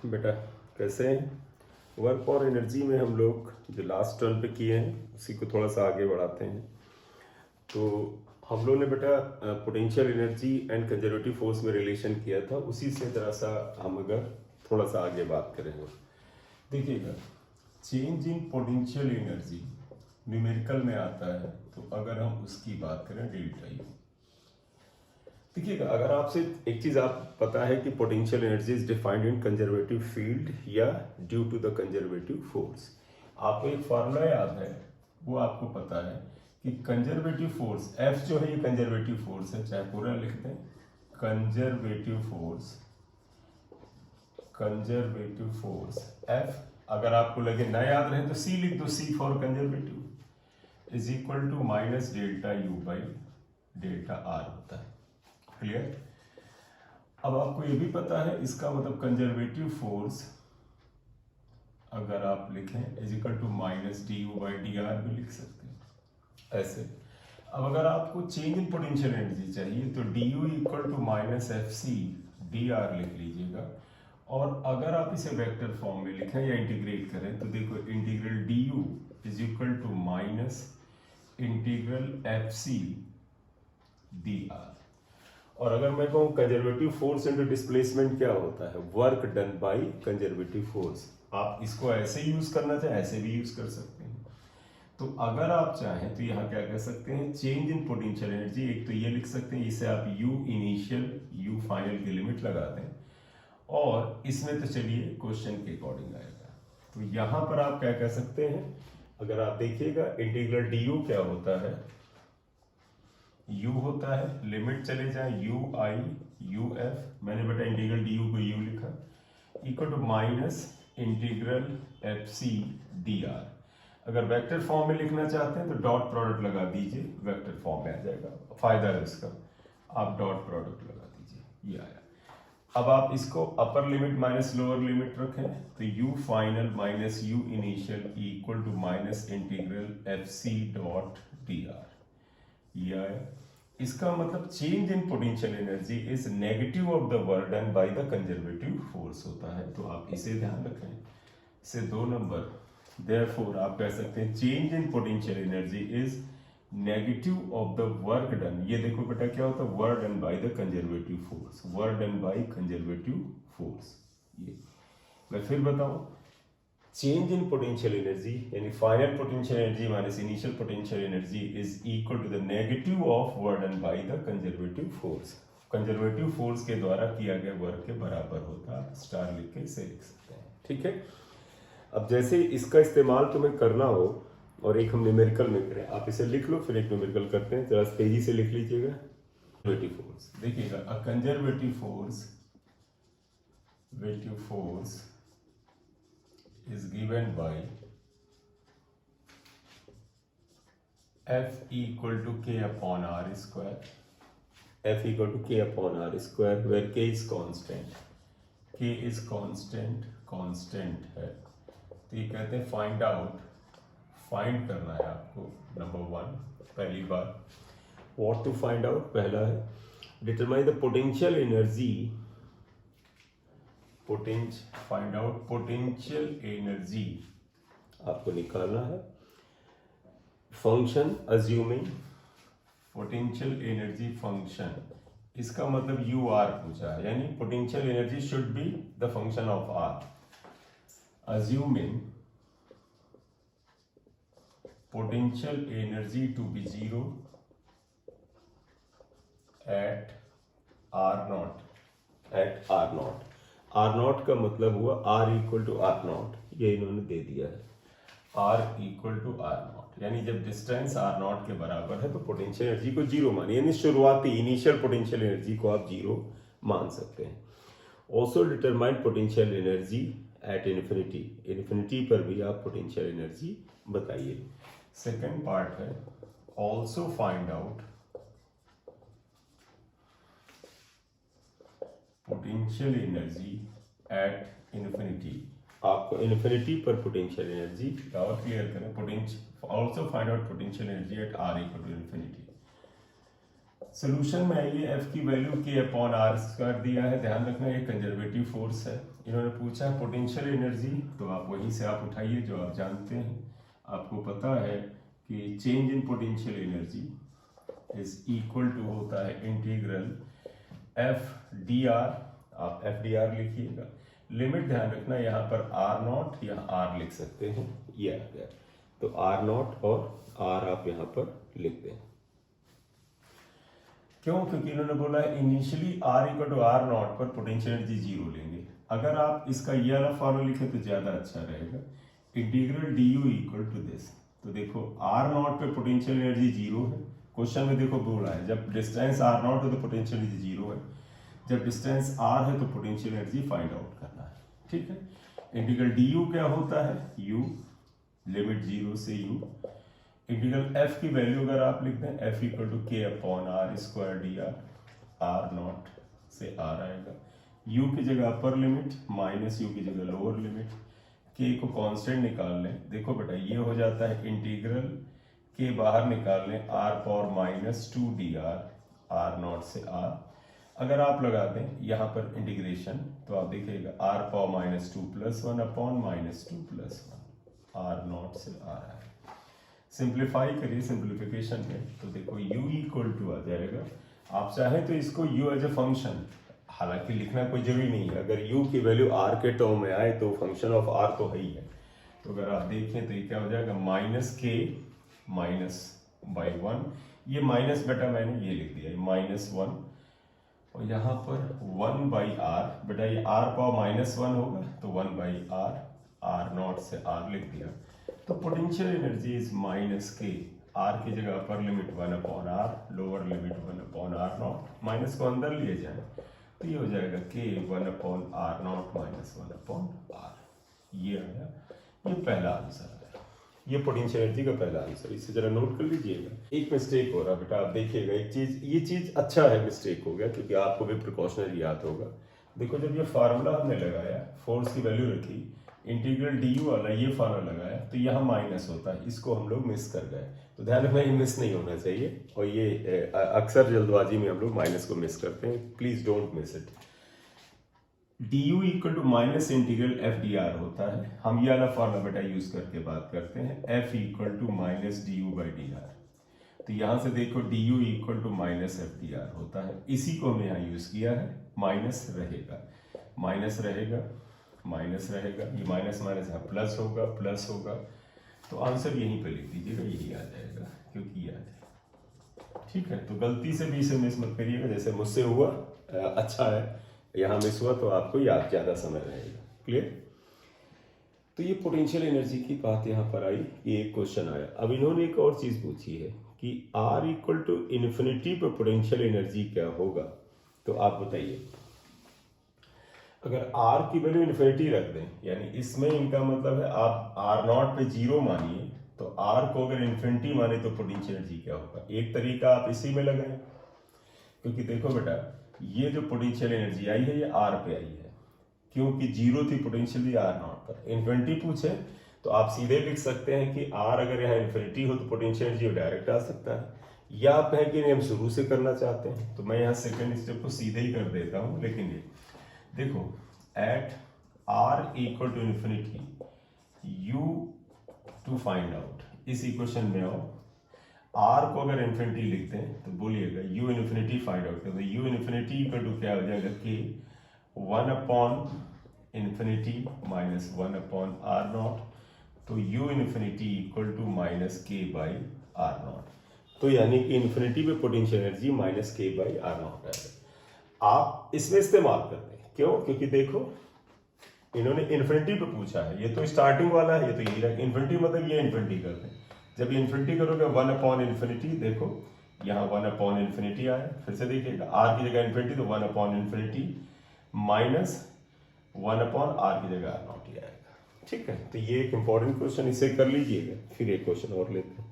बेटा कैसे हैं। वर्क और एनर्जी में हम लोग जो लास्ट टर्न पे किए हैं उसी को थोड़ा सा आगे बढ़ाते हैं। तो हम लोग ने बेटा potential energy and conservative force में रिलेशन किया था, उसी से ज़रा सा हम अगर थोड़ा सा आगे बात करेंगे। देखिएगा, change in potential energy numerical में आता है, तो अगर हम उसकी बात करें डेल्टा यू। देखिएगा, अगर आपसे एक चीज़ आप पता है कि potential energy is defined in conservative field या due to the conservative force. आपको एक फार्मूला याद है, वो आपको पता है कि कंजर्वेटिव फोर्स एफ जो है ये कंजर्वेटिव फोर्स है, चाहे पूरा लिख दें कंजर्वेटिव फोर्स एफ। अगर आपको लगे ना याद रहे तो सी लिख दो, C for conservative is equal to minus delta U by delta R होता है। क्लियर। अब आपको ये भी पता है, इसका मतलब कंजर्वेटिव फोर्स अगर आप लिखें is equal to minus D you by D R भी लिख सकते हैं ऐसे। अब अगर आपको चेंज इन पोटेंशियल एनर्जी चाहिए तो D you equal to minus F C D R लिख लीजिएगा। और अगर आप इसे वेक्टर फॉर्म में लिखें या इंटीग्रेट करें तो देखो, integral D U is equal to minus integral F C D R. और अगर मैं कहूँ कंजर्वेटिव फोर्स इनटू डिस्प्लेसमेंट क्या होता है, work done by conservative force. आप इसको ऐसे यूज करना चाहे ऐसे भी यूज कर सकते हैं। तो अगर आप चाहें तो यहाँ क्या कह सकते हैं, चेंज इन पोटेंशियल एनर्जी, एक तो ये लिख सकते हैं, इसे आप यू इनिशियल यू फाइनल की लिमिट लगा दें। और इसमें तो चलिए क्वेश्चन के अकॉर्डिंग आएगा। तो यहाँ पर आप क्या कह सकते हैं, अगर आप देखिएगा इंटीग्रल डी यू क्या होता है, u होता है, लिमिट चले जाए u i u f, मैंने बेटा इंटीग्रल du को u लिखा, equal to minus integral F C D R. अगर वेक्टर फॉर्म में लिखना चाहते हैं तो डॉट प्रोडक्ट लगा दीजिए, वेक्टर फॉर्म में आ जाएगा। फायदा है उसका, आप डॉट प्रोडक्ट लगा दीजिए, ये आया। अब आप इसको upper limit minus lower limit रखें तो u final minus u initial equal to minus integral F C dot D R, ये आया। इसका मतलब change in potential energy is negative of the work done by the conservative force होता है। तो आप इसे ध्यान रखें, इसे 2 नंबर। देयरफॉर आप कह सकते हैं change in potential energy is negative of the work done. ये देखो बेटा क्या होता है, work done by the conservative force, work done by conservative force. ये मैं फिर बताऊं, चेंज इन पोटेंशियल एनर्जी यानी final potential energy minus initial potential energy is equal to the negative of work done by the conservative force. Conservative force के द्वारा किया गया work के बराबर होता, स्टार लिख के इसे लिख सकते हैं। ठीक है। अब जैसे इसका इस्तेमाल तुम्हें करना हो और एक हम न्यूमेरिकल में करें, आप इसे लिख लो फिर एक न्यूमेरिकल करते हैं, जरा तेजी से लिख लीजिएगा। कंजर्वेटिव फोर्स देखिएगा, a conservative force is given by F equal to K upon R square, F equal to K upon R square, where K is constant, K is constant है। तो ये कहते हैं फाइंड करना है आपको। नंबर 1 पहली बार, व्हाट टू फाइंड आउट, पहला है determine the potential energy, find out potential energy आपको निकालना है। Function assuming potential energy function, इसका मतलब यू आर पूछा है, यानी potential energy should be the function of R. Assuming potential energy to be 0 at R naught. R naught का मतलब हुआ R equal to R naught, ये इन्होंने दे दिया है, R equal to R not, यानी जब डिस्टेंस आर नॉट के बराबर है तो पोटेंशियल एनर्जी को 0 मानिए, यानी शुरुआती इनिशियल पोटेंशियल एनर्जी को आप 0 मान सकते हैं। Also determine potential energy at infinity पर भी आप पोटेंशियल एनर्जी बताइए। सेकेंड पार्ट है also find out potential energy at infinity. आपको इन्फिनिटी पर पोटेंशियल एनर्जी और क्लियर करें, potential also find out potential energy at R equal to infinity. Solution में आइए, एफ की वैल्यू के अपॉन आर स्क्वायर दिया है, ध्यान रखना ये कंजर्वेटिव फोर्स है इन्होंने पूछा है पोटेंशियल एनर्जी, तो आप वहीं से आप उठाइए जो आप जानते हैं। आपको पता है कि change in potential energy is equal to होता है इंटीग्रल एफ डी आर। आप एफ डी आर लिखिएगा, लिमिट ध्यान रखना यहाँ पर आर नॉट, यहाँ आर लिख सकते हैं, ये आ गया। तो आर नॉट और आर आप यहाँ पर लिख दें। क्यों? क्योंकि इन्होंने बोला है initially R equal to R naught पर पोटेंशियल एनर्जी जीरो लेंगे। अगर आप इसका ये वाला फॉर्मूला लिखें तो ज्यादा अच्छा रहेगा, integral D you equal to this. तो देखो आर नॉट पे पोटेंशियल एनर्जी जीरो है, क्वेश्चन में देखो बोला है जब डिस्टेंस आर नॉट है तो पोटेंशियल एनर्जी जीरो है, जब डिस्टेंस आर है तो पोटेंशियल एनर्जी फाइंड आउट करना है। ठीक है, इंटीग्रल डी यू क्या होता है, यू लिमिट जीरो से यू। इंटीग्रल एफ की वैल्यू अगर आप लिख दें F equal to K upon R square D R, R naught से आर आएगा, यू की जगह अपर लिमिट माइनस यू की जगह लोअर लिमिट, के को कांस्टेंट निकाल लें। देखो बेटा ये हो जाता है इंटीग्रल के बाहर निकाल लें R power minus two D R, R naught से आर। अगर आप लगा दें यहाँ पर इंटीग्रेशन तो आप देखिएगा R power minus two plus one upon minus two plus one, R naught से आर आए। सिंप्लीफाई करिए सिंप्लीफिकेशन में तो देखो u इक्वल टू आ जाएगा। आप चाहें तो इसको u एज ए फंक्शन, हालांकि लिखना कोई जरूरी नहीं है, अगर u की वैल्यू r के टर्म में आए तो फंक्शन ऑफ r तो है ही है। तो अगर आप देखें तो ये क्या हो जाएगा, माइनस के माइनस बाई वन, ये माइनस बेटा मैंने ये लिख दिया माइनस वन, और यहाँ पर वन बाई आर, बेटा ये r पावर माइनस वन होगा तो one by R, R naught से आर लिख दिया। तो potential energy is minus K, R की जगह upper limit one upon R, lower limit one upon are naught, minus को अंदर लिए जाए तो ये हो जाएगा K one upon are naught minus one upon R. ये आया, ये पहला आंसर आया, ये पोटेंशियल एनर्जी का पहला आंसर। इसे जरा नोट कर लीजिएगा। एक मिस्टेक हो रहा बेटा, आप देखिएगा एक चीज, ये चीज अच्छा है मिस्टेक हो गया क्योंकि आपको भी प्रिकॉशनरी याद होगा। देखो जब ये फार्मूला हमने लगाया, फोर्स की वैल्यू रखी, इंटीग्रल डी यू वाला ये फार्मूला लगाया तो यहाँ माइनस होता है, इसको हम लोग मिस कर गए। तो ध्यान रखना ये मिस नहीं होना चाहिए, और ये अक्सर जल्दबाजी में हम लोग माइनस को मिस करते हैं, please don't miss it. D you equal to minus integral F D r होता है। हम ये वाला फॉर्मूला बेटा यूज करके बात करते हैं, f equal to minus D you by D r. तो यहाँ से देखो D you equal to minus f D r होता है, इसी को हमने यहाँ यूज किया है। माइनस रहेगा, माइनस रहेगा, माइनस रहेगा, ये माइनस माइनस यहाँ प्लस होगा, प्लस होगा, तो आंसर यहीं पे लिख दीजिएगा, यही आ जाएगा क्योंकि ये आ जाएगा। ठीक है, तो गलती से भी इसे मिस मत करिएगा, जैसे मुझसे हुआ अच्छा है, यहाँ मिस हुआ तो आपको याद ज्यादा समय रहेगा। क्लियर? तो ये पोटेंशियल एनर्जी की बात यहाँ पर आई, ये एक क्वेश्चन आया। अब इन्होंने एक और चीज पूछी है कि R इक्वल टू इन्फिनिटी पर पोटेंशियल एनर्जी क्या होगा। तो आप बताइए, अगर R की वैल्यू इन्फिनिटी रख दें, यानी इसमें इनका मतलब है आप R नॉट पे जीरो मानिए, तो R को अगर इन्फिनिटी माने तो पोटेंशियल एनर्जी क्या होगा। एक तरीका आप इसी में लगाएं, क्योंकि देखो बेटा ये जो पोटेंशियल एनर्जी आई है ये R पे आई है, क्योंकि जीरो थी पोटेंशियल R नॉट पर। इन्फिनिटी पूछे तो आप सीधे लिख सकते हैं कि R अगर यहाँ इन्फिनिटी हो तो पोटेंशियल एनर्जी डायरेक्ट आ सकता है, या आप कहें कि नहीं हम शुरू से करना चाहते हैं तो मैं यहाँ सेकंड स्टेप को सीधे ही कर देता हूँ। लेकिन ये देखो at R equal to infinity U to find out, इस इक्वेशन में आओ, R को अगर इन्फिनिटी लिखते हैं तो बोलिएगा U इन्फिनिटी फाइंड आउट करते हैं। U इन्फिनिटी इक्वल टू क्या हो जाएगा, कि one upon infinity minus one upon are not, तो U infinity equal to minus k by r not. तो यानी कि इन्फिनिटी पे potential energy minus k by r not है। आप इसमें इस्तेमाल करते हैं, क्यों? क्योंकि देखो इन्होंने इन्फिनिटी पे पूछा है, ये तो स्टार्टिंग वाला है, ये तो ये इन्फिनिटी मतलब ये इन्फिनिटी करते हैं। जब ये इन्फिनिटी करोगे वन अपॉन इन्फिनिटी, देखो यहाँ वन अपॉन इन्फिनिटी आया, फिर से देखिएगा आर की जगह इन्फिनिटी तो one upon infinity minus one upon r की जगह आर नॉट ही आएगा। ठीक है, तो ये एक इंपॉर्टेंट क्वेश्चन, इसे कर लीजिएगा। फिर एक क्वेश्चन और लेते हैं।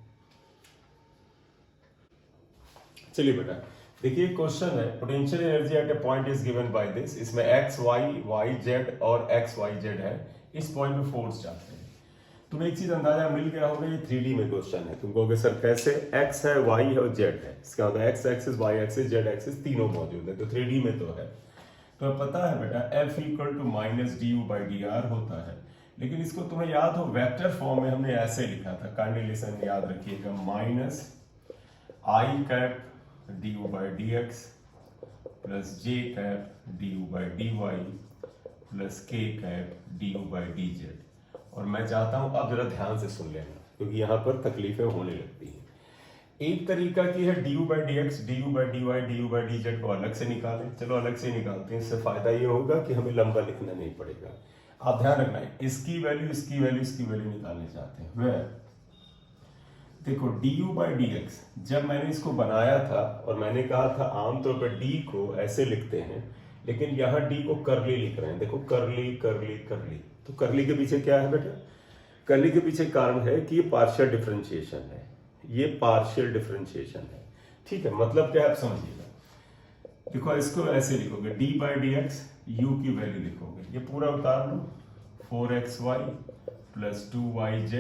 चलिए बेटा देखिए क्वेश्चन है, potential energy eight A point is given by this. इसमें एक्स वाई, वाई जेड और एक्स वाई जेड है, इस पॉइंट में फोर्स चाहते हैं। तुम्हें एक चीज अंदाजा मिल गया होगा, ये 3D में क्वेश्चन है। तुम कहोगे सर कैसे, एक्स है, वाई है और जेड है, इसका मतलब x axis, y axis, z axis तीनों मौजूद है, तो 3D में तो है। तो पता है बेटा f equal to minus D you by D r होता है, लेकिन इसको तुम्हें याद हो वेक्टर फॉर्म में हमने ऐसे लिखा था, काइंडली लिसन याद रखिएगा, minus I cap D you by D X plus J cap D you by D Y plus K cap D you by D Z. और मैं चाहता हूं अब जरा ध्यान से सुन लेना, क्योंकि यहां पर तकलीफें होने लगती हैं। एक तरीका की है d you by D x d you by D y d you by D z को अलग से निकालें। चलो अलग से निकालते हैं, इससे फायदा ये होगा कि हमें लंबा लिखना नहीं पड़ेगा। आप ध्यान रखना है, इसकी वैल्यू इसकी वैल्यू इसकी वैल्यू निकालना चाहते हैं। वह देखो D you by D x, जब मैंने इसको बनाया था और मैंने कहा था आमतौर पर डी को ऐसे लिखते हैं, लेकिन यहाँ डी को करली लिख रहे हैं। देखो करली करली करली, तो करली के पीछे क्या है बेटा? करली के पीछे कारण है कि ये पार्शियल डिफरेंशिएशन है, ये पार्शियल डिफरेंशिएशन है। ठीक है, मतलब क्या है आप समझिएगा। देखो इसको ऐसे लिखोगे, d by D x u की वैल्यू लिखोगे, ये पूरा उतार लो, 4xy plus 2yz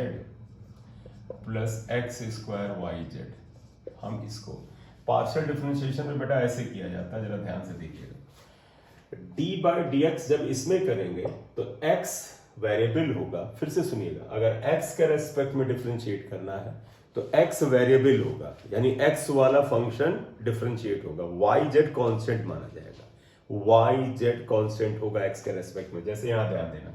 plus x square Y z. हम इसको पार्शियल डिफरेंशिएशन में बेटा ऐसे किया जाता है, जरा ध्यान से देखिएगा। डी बाई डी एक्स जब इसमें करेंगे तो एक्स वेरिएबल होगा। फिर से सुनिएगा, अगर एक्स के रेस्पेक्ट में डिफरेंशिएट करना है तो x वेरिएबल होगा, यानी x वाला फंक्शन डिफरेंशिएट होगा, yz कांस्टेंट माना जाएगा, yz कांस्टेंट होगा x के रेस्पेक्ट में। जैसे यहां ध्यान देना,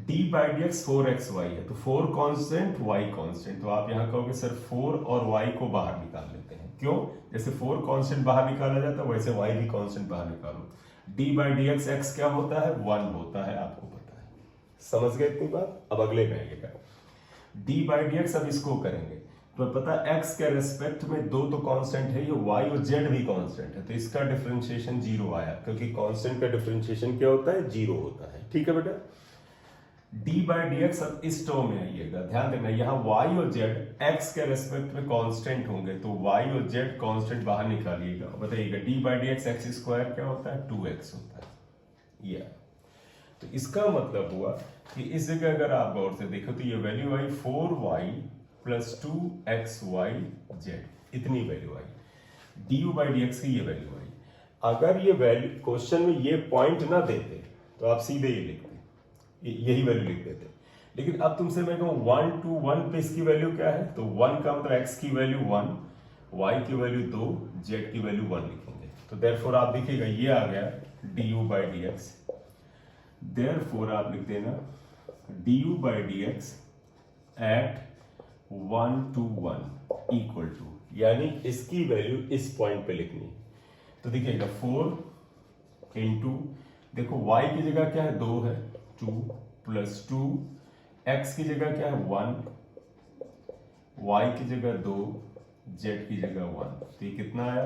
d by D x 4xy है, तो 4 कांस्टेंट y कांस्टेंट, तो आप यहां कहोगे सर 4 और y को बाहर निकाल लेते हैं। क्यों? जैसे 4 कांस्टेंट बाहर निकाला जाता है वैसे y भी कांस्टेंट बाहर निकालो। d by D x x क्या होता है? 1 होता है, आपको पता है। समझ गए इतनी बात? अब अगले में आइएगा, d बाई डी एक्स, अब इसको करेंगे तो पता है x के रेस्पेक्ट में दो तो कांस्टेंट है, ये y और z भी कांस्टेंट है, तो इसका डिफरेंशिएशन 0 आया, क्योंकि कांस्टेंट का डिफरेंशिएशन क्या होता है? 0 होता है। ठीक है बेटा, d बाई डी एक्स, अब इस टर्म में आइएगा, ध्यान देना यहाँ y और z x के रेस्पेक्ट में कांस्टेंट होंगे, तो y और z कांस्टेंट बाहर निकालिएगा। बताइएगा d by D x x square क्या होता है? 2x होता है। ये तो इसका मतलब हुआ कि इस जगह अगर आप गौर से देखो तो ये वैल्यू आई 4y प्लस 2xy z, इतनी value I. D you by D x की ये वैल्यू आई। अगर ये वैल्यू क्वेश्चन में ये पॉइंट ना देते तो आप सीधे ये लिखते, यही वैल्यू लिख देते। लेकिन अब तुमसे मैं कहूँ 1 to 1 पे इसकी वैल्यू क्या है, तो 1 का मतलब x की वैल्यू 1, y की वैल्यू 2, z की वैल्यू 1 लिखेंगे। तो देयरफॉर आप देखिएगा ये आ गया d you by D x. Therefore आप लिख देना d you by D x at 1 to 1 equal to, यानी इसकी वैल्यू इस पॉइंट पे लिखनी है। तो देखिएगा 4 इंटू, देखो y की जगह क्या है? 2 है, 2 प्लस 2, x की जगह क्या है? 1, y की जगह 2, z की जगह 1, तो ये कितना आया?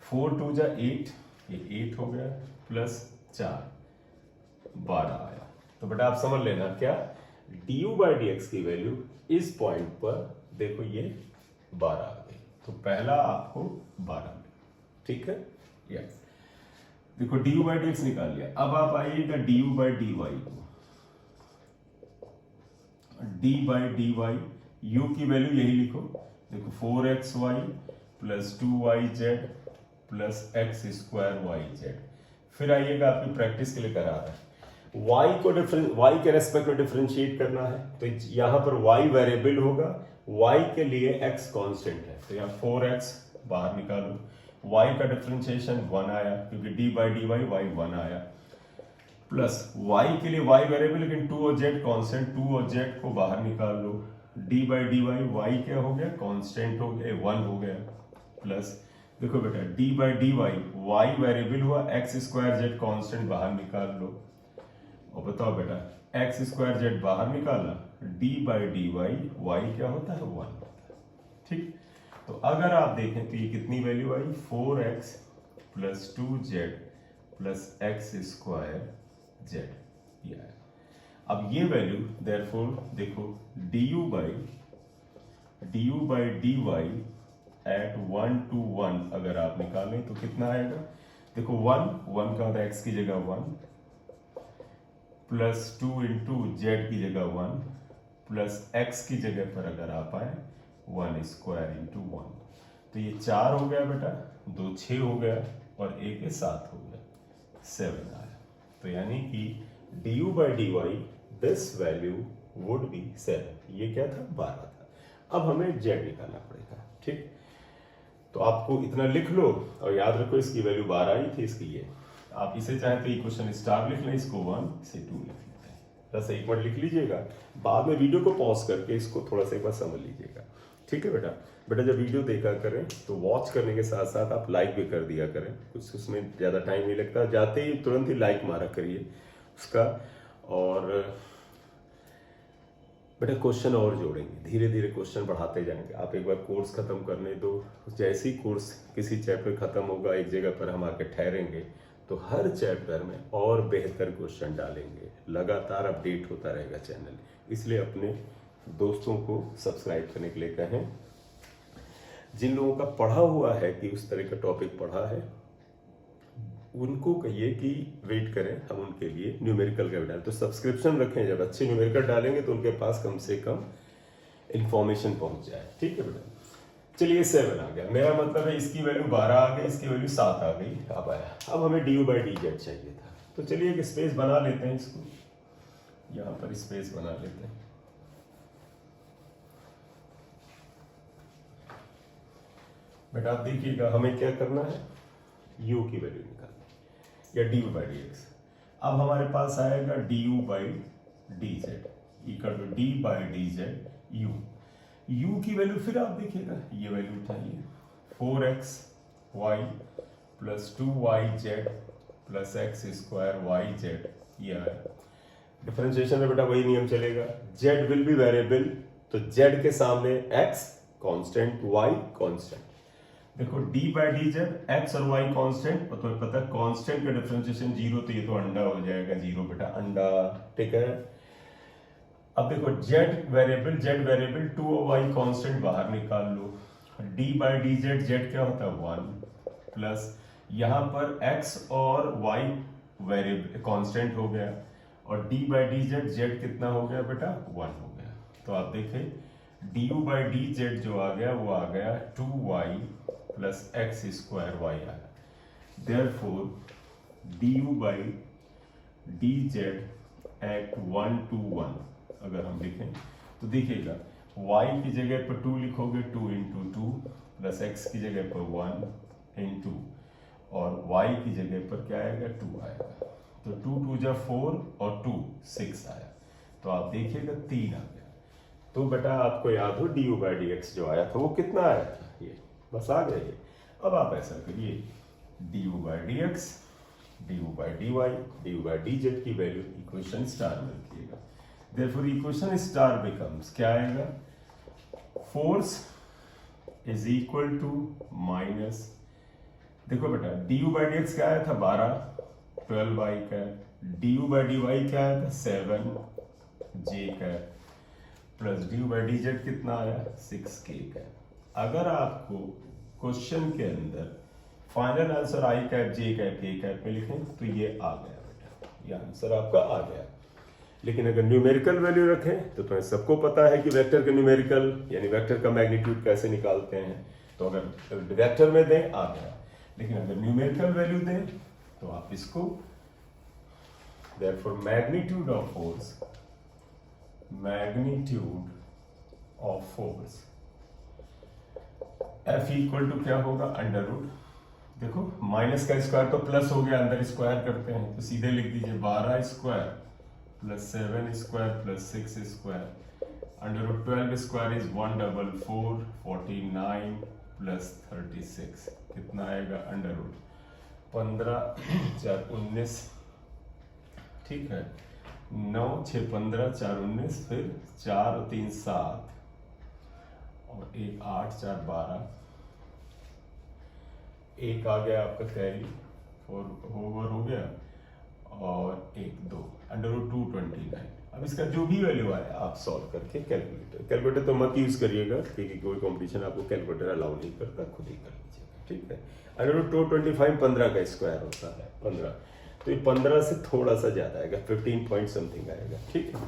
4 2 जा 8, ये 8 हो गया, प्लस 4 12 आया। तो बेटा आप समझ लेना क्या, D you by D x की वैल्यू इस पॉइंट पर देखो ये 12 आ गई, तो पहला आपको 12 मिला। ठीक है, यस। देखो D you by D X निकाल लिया। अब आप आइएगा D you by D Y को, D by D Y, U की वैल्यू यही लिखो, देखो 4xy plus 2yz plus x square Y Z. फिर आइएगा, आपकी प्रैक्टिस के लिए करा रहा है, y को y के रेस्पेक्ट में डिफरेंशिएट करना है, तो यहां पर y वेरिएबल होगा, y के लिए x कांस्टेंट है, तो यहाँ 4x बाहर निकालो, y का डिफरेंशिएशन 1 आया, क्योंकि d by D y y 1 आया, प्लस y के लिए y वेरिएबल लेकिन 2 और z कांस्टेंट, 2 और z को बाहर निकाल लो, d by D y y क्या हो गया? कांस्टेंट हो गया, 1 हो गया, प्लस देखो बेटा d by D y y variable हुआ, x स्क्वायर z कांस्टेंट बाहर निकाल लो, और बताओ बेटा एक्स स्क्वायर जेड बाहर निकाला, d by D y y क्या होता है? 1 होता है। ठीक, तो अगर आप देखें तो ये कितनी वैल्यू आई? 4x plus 2z plus x square z, ये आया। अब ये वैल्यू देयरफॉर देखो D you by D y at 1 to 1 अगर आप निकालें तो कितना आएगा? देखो 1 का होता है x की जगह 1 प्लस 2 इंटू जेड की जगह 1 प्लस x की जगह पर अगर आप आए 1 स्क्वायर इंटू 1, तो ये 4 हो गया बेटा, 2 6 हो गया और 1 7 हो गया। 7 आया। तो यानी कि du by dy this value would be 7। ये क्या था? 12 था। अब हमें z निकालना पड़ेगा, ठीक। तो आपको इतना लिख लो और याद रखो इसकी वैल्यू 12 आई थी, इसकी ये। आप इसे चाहे तो इक्वेशन स्टार लिख लें, इसको 1 से 2 लिख लेते हैं। बस एक बार लिख लीजिएगा, बाद में वीडियो को पॉज करके इसको थोड़ा सा एक बार समझ लीजिएगा, ठीक है बेटा। बेटा जब वीडियो देखा करें तो वॉच करने के साथ साथ आप लाइक भी कर दिया करें, कुछ उसमें ज़्यादा टाइम नहीं लगता, जाते ही तुरंत ही लाइक मारा करिए उसका। और बेटा क्वेश्चन और जोड़ेंगे, धीरे धीरे क्वेश्चन बढ़ाते जाएंगे। आप एक बार कोर्स खत्म करने दो, जैसे ही कोर्स किसी चैप्टर खत्म होगा एक जगह पर हम आके ठहरेंगे तो हर चैप्टर में और बेहतर क्वेश्चन डालेंगे। लगातार अपडेट होता रहेगा चैनल, इसलिए अपने दोस्तों को सब्सक्राइब करने के लिए कहें। जिन लोगों का पढ़ा हुआ है कि उस तरह का टॉपिक पढ़ा है उनको कहिए कि वेट करें, हम उनके लिए न्यूमेरिकल का भी डालें। तो सब्सक्रिप्शन रखें, जब अच्छे न्यूमेरिकल डालेंगे तो उनके पास कम से कम इंफॉर्मेशन पहुंच जाए, ठीक है बेटा। चलिए 7 आ गया, मेरा मतलब है इसकी वैल्यू 12 आ गई, इसकी वैल्यू 7 आ गई। अब आया, अब हमें du by dz चाहिए था, तो चलिए एक स्पेस बना लेते हैं, इसको यहाँ पर स्पेस बना लेते हैं। बेटा आप देखिएगा हमें क्या करना है, u की वैल्यू निकालनी या du by dx। अब हमारे पास आएगा du by dz equal to d by dz u की वैल्यू फिर आप देखिएगा, ये वैल्यू उठाइए 4xy plus 2yz plus x square yz, ये आया। डिफरेंशिएशन में बेटा वही नियम चलेगा, z विल बी वेरिएबल, तो z के सामने x कांस्टेंट, y कांस्टेंट। देखो d बाय dz x और y कांस्टेंट, और तुम्हें पता है कांस्टेंट का डिफरेंशिएशन 0, तो ये तो अंडा हो जाएगा 0 बेटा, अंडा, ठीक है। अब देखो z वेरिएबल 2 और y कांस्टेंट बाहर निकाल लो, d बाय dz z क्या होता है 1 प्लस यहाँ पर x और y वेरिएबल कांस्टेंट हो गया, और d बाय dz z कितना हो गया बेटा 1 हो गया। तो आप देखें du बाय dz जो आ गया वो आ गया 2y plus x square Y आया। Therefore du by dz at 1 to 1 अगर हम लिखें तो देखिएगा y की जगह पर 2 लिखोगे 2 into 2 प्लस x की जगह पर 1 into, और y की जगह पर क्या आएगा 2 आएगा, तो 2 2 जा 4 और 2 6 आया। तो आप देखिएगा 3 आ गया। तो बेटा आपको याद हो du बाई dx जो आया था वो कितना आया था, ये बस आ गया ये। अब आप ऐसा करिए du by dx, du by dy, du by dz की वैल्यू इक्वेशन स्टार में रखिएगा। देयरफॉर इक्वेशन स्टार बिकम्स क्या आएगा, force is equal to minus, देखो बेटा du बाई dx क्या आया था 12, 12y का, du बाई dy क्या आया था 7j का, प्लस du बाई dz कितना आया 6k का। अगर आपको क्वेश्चन के अंदर final answer i cap j cap k cap में लिखें तो ये आ गया बेटा, ये आंसर आपका आ गया। लेकिन अगर न्यूमेरिकल वैल्यू रखें तो तुम्हें सबको पता है कि वेक्टर का न्यूमेरिकल यानी वेक्टर का मैग्नीट्यूड कैसे निकालते हैं, तो अगर वेक्टर में दें आ गया, लेकिन अगर न्यूमेरिकल वैल्यू दें तो आप इसको therefore magnitude of force F equal to क्या होगा अंडर रूट, देखो माइनस का स्क्वायर तो प्लस हो गया, अंदर स्क्वायर करते हैं तो सीधे लिख दीजिए 12 square plus 7 square plus 6 square, under root 12 square is 144, 49 plus 36 कितना आएगा अंडर रूट 15 4 19, ठीक है, 9 6 15 4 19, फिर 4 और 3 7 और 1 8 4 12, एक आ गया आपका कैरी 4 ओवर हो गया, और 1 2 अंडर रूट 229। अब इसका जो भी वैल्यू आए आप सॉल्व करके कैलकुलेटर तो मत यूज करिएगा क्योंकि कोई कंपटीशन आपको कैलकुलेटर अलाउ नहीं करता, खुद ही कर लीजिएगा, ठीक है। अंडर रूट 225 15 का स्क्वायर होता है 15, तो ये 15 से थोड़ा सा ज्यादा आएगा 15 पॉइंट समथिंग आएगा, ठीक है।